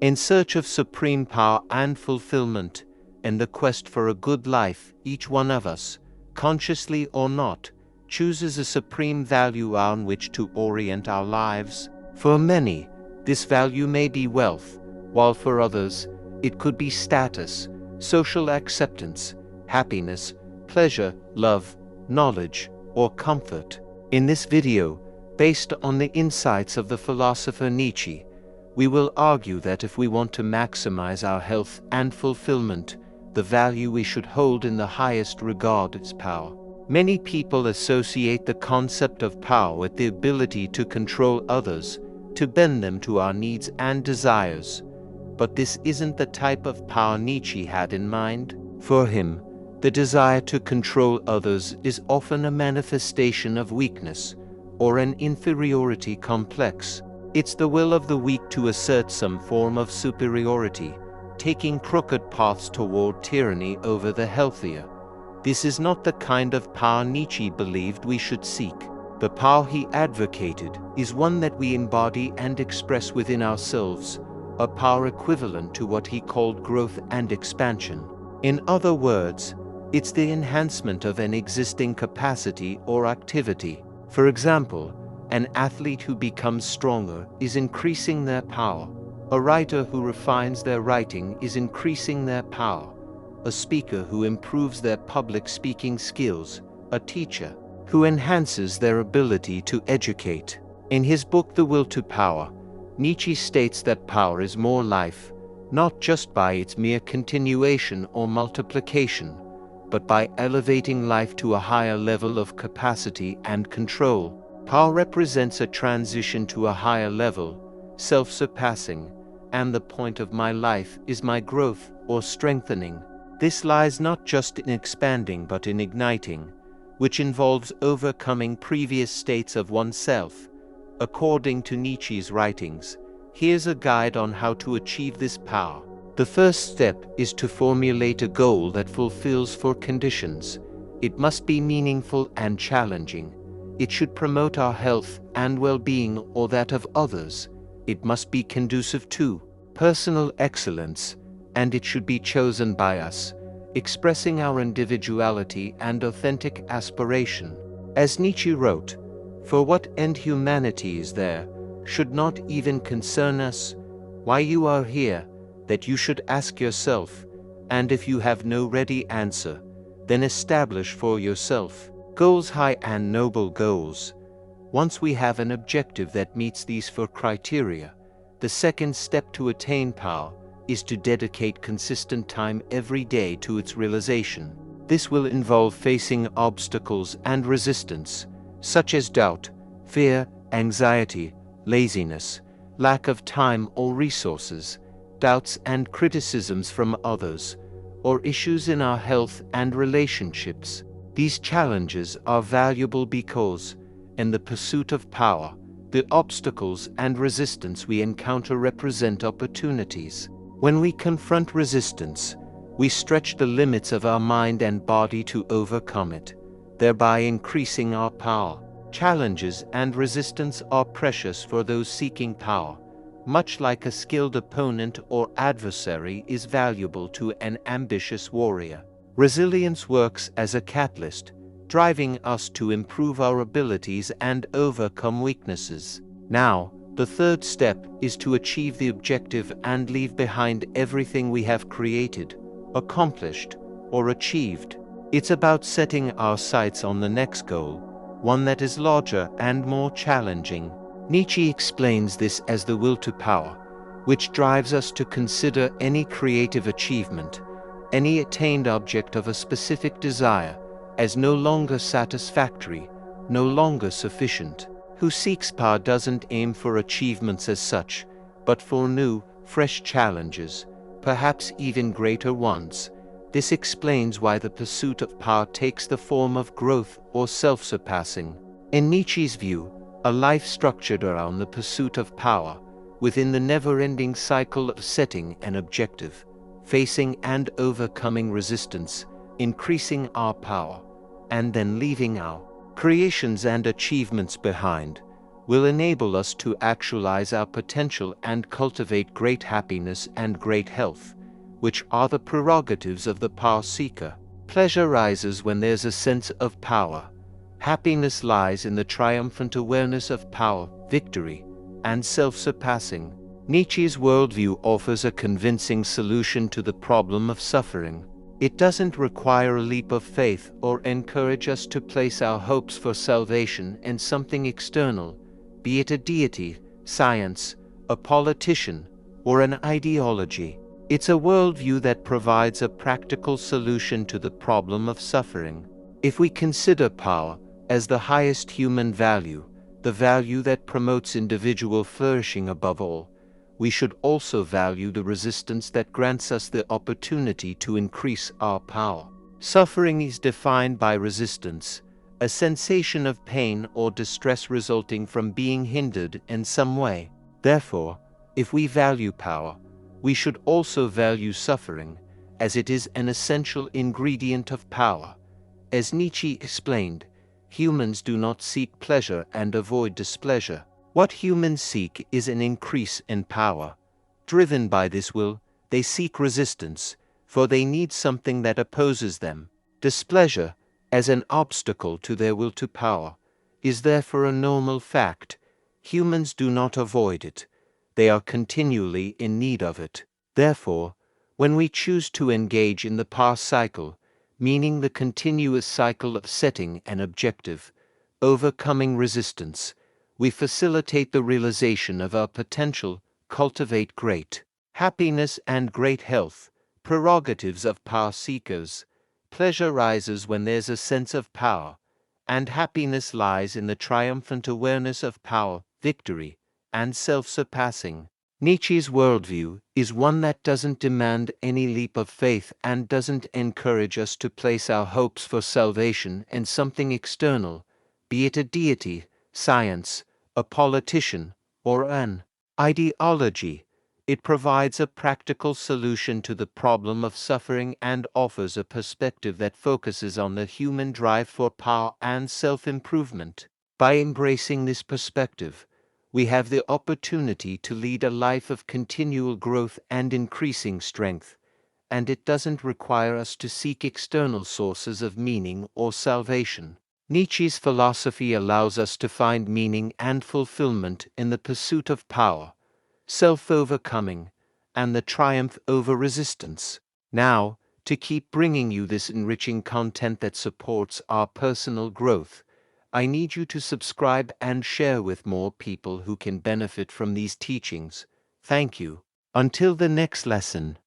In search of supreme power and fulfillment, in the quest for a good life, each one of us, consciously or not, chooses a supreme value on which to orient our lives. For many, this value may be wealth, while for others, it could be status, social acceptance, happiness, pleasure, love, knowledge, or comfort. In this video, based on the insights of the philosopher Nietzsche, we will argue that if we want to maximize our health and fulfillment, the value we should hold in the highest regard is power. Many people associate the concept of power with the ability to control others, to bend them to our needs and desires. But this isn't the type of power Nietzsche had in mind. For him, the desire to control others is often a manifestation of weakness or an inferiority complex. It's the will of the weak to assert some form of superiority, taking crooked paths toward tyranny over the healthier. This is not the kind of power Nietzsche believed we should seek. The power he advocated is one that we embody and express within ourselves, a power equivalent to what he called growth and expansion. In other words, it's the enhancement of an existing capacity or activity. For example, an athlete who becomes stronger is increasing their power. A writer who refines their writing is increasing their power. A speaker who improves their public speaking skills. A teacher who enhances their ability to educate. In his book The Will to Power, Nietzsche states that power is more life, not just by its mere continuation or multiplication, but by elevating life to a higher level of capacity and control. Power represents a transition to a higher level, self-surpassing, and the point of my life is my growth or strengthening. This lies not just in expanding but in igniting, which involves overcoming previous states of oneself. According to Nietzsche's writings, here's a guide on how to achieve this power. The first step is to formulate a goal that fulfills four conditions. It must be meaningful and challenging. It should promote our health and well-being or that of others. It must be conducive to personal excellence, and it should be chosen by us, expressing our individuality and authentic aspiration. As Nietzsche wrote, "For what end humanity is there, should not even concern us. Why you are here, that you should ask yourself, and if you have no ready answer, then establish for yourself goals, high and noble goals. Once we have an objective that meets these four criteria, the second step to attain power is to dedicate consistent time every day to its realization. This will involve facing obstacles and resistance, such as doubt, fear, anxiety, laziness, lack of time or resources, doubts and criticisms from others, or issues in our health and relationships. These challenges are valuable because, in the pursuit of power, the obstacles and resistance we encounter represent opportunities. When we confront resistance, we stretch the limits of our mind and body to overcome it, thereby increasing our power. Challenges and resistance are precious for those seeking power, much like a skilled opponent or adversary is valuable to an ambitious warrior. Resilience works as a catalyst, driving us to improve our abilities and overcome weaknesses. Now, the third step is to achieve the objective and leave behind everything we have created, accomplished, or achieved. It's about setting our sights on the next goal, one that is larger and more challenging. Nietzsche explains this as the will to power, which drives us to consider any creative achievement, any attained object of a specific desire, as no longer satisfactory, no longer sufficient. Who seeks power doesn't aim for achievements as such, but for new, fresh challenges, perhaps even greater ones. This explains why the pursuit of power takes the form of growth or self-surpassing. In Nietzsche's view, a life structured around the pursuit of power, within the never-ending cycle of setting an objective, facing and overcoming resistance, increasing our power, and then leaving our creations and achievements behind, will enable us to actualize our potential and cultivate great happiness and great health, which are the prerogatives of the power seeker. Pleasure rises when there's a sense of power. Happiness lies in the triumphant awareness of power, victory, and self-surpassing. Nietzsche's worldview offers a convincing solution to the problem of suffering. It doesn't require a leap of faith or encourage us to place our hopes for salvation in something external, be it a deity, science, a politician, or an ideology. It's a worldview that provides a practical solution to the problem of suffering. If we consider power as the highest human value, the value that promotes individual flourishing above all, we should also value the resistance that grants us the opportunity to increase our power. Suffering is defined by resistance, a sensation of pain or distress resulting from being hindered in some way. Therefore, if we value power, we should also value suffering, as it is an essential ingredient of power. As Nietzsche explained, humans do not seek pleasure and avoid displeasure. What humans seek is an increase in power. Driven by this will, they seek resistance, for they need something that opposes them. Displeasure, as an obstacle to their will to power, is therefore a normal fact. Humans do not avoid it. They are continually in need of it. Therefore, when we choose to engage in the power cycle, meaning the continuous cycle of setting an objective, overcoming resistance, we facilitate the realization of our potential, cultivate great happiness and great health, prerogatives of power seekers. Pleasure rises when there's a sense of power, and happiness lies in the triumphant awareness of power, victory, and self-surpassing. Nietzsche's worldview is one that doesn't demand any leap of faith and doesn't encourage us to place our hopes for salvation in something external, be it a deity, science, a politician, or an ideology. It provides a practical solution to the problem of suffering and offers a perspective that focuses on the human drive for power and self-improvement. By embracing this perspective, we have the opportunity to lead a life of continual growth and increasing strength, and it doesn't require us to seek external sources of meaning or salvation. Nietzsche's philosophy allows us to find meaning and fulfillment in the pursuit of power, self-overcoming, and the triumph over resistance. Now, to keep bringing you this enriching content that supports our personal growth, I need you to subscribe and share with more people who can benefit from these teachings. Thank you. Until the next lesson.